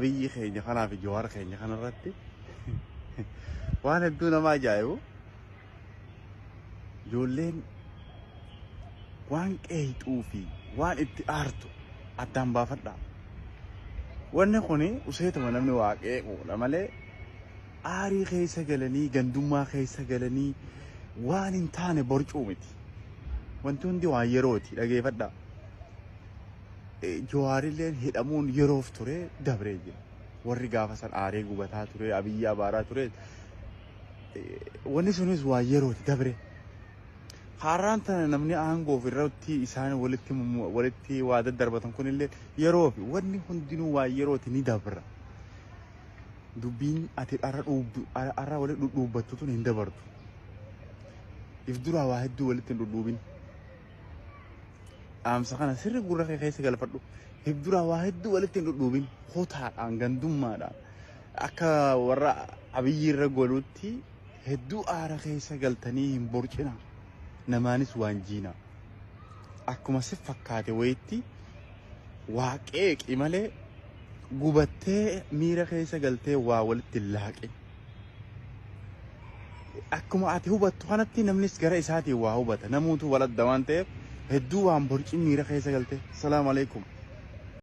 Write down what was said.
abiyyi keenya kanaa fi jawaar keenya kanarratti waan hedduu nama ajaa'ibu ijoolleen waan qeexuu fi waan itti aartu addaan baafadha. Wanni kuni useetuma namni waaqee quudha malee aarii keessa galanii gandummaa keessa galanii waan hin taane borcuu miti. Wanti hundi waan yerooti dhageeffadha. Jawaarilleen hidhamuun yeroof ture dabree jira. Warri gaafa san aaree gubataa ture abiyyi abaaraa ture wanni sunis waan yerooti dabre. Haraan tana namni aangoof irratti isaan walitti waa daddarbatan kunillee yeroofi wanni hundinuu waan yerooti ni dabra. Dubbiin ati arra walitti dhudhuubbattu tun hin dabartu. If duraa waa hedduu walitti hin dhudhuubin. Amsa kana sirri gurra kee keessa galfadhu. If duraa waa hedduu walitti hin dhudhuubin. Hotaadhaan gandummaadhaan akka warra abiyyi irra golutti hedduu aara keessa galtanii hin borcina. Namaanis waan jiina. Akkuma si fakkaate wayitti waaqeeqi malee gubattee miira keessa galtee waa walitti laaqe. Akkuma ati hubattu kanatti namnis gara isaatiin waa hubata. Namuutu waladda waan ta'eef hedduu waan borci miira keessa galtee. Salaamu alaikum.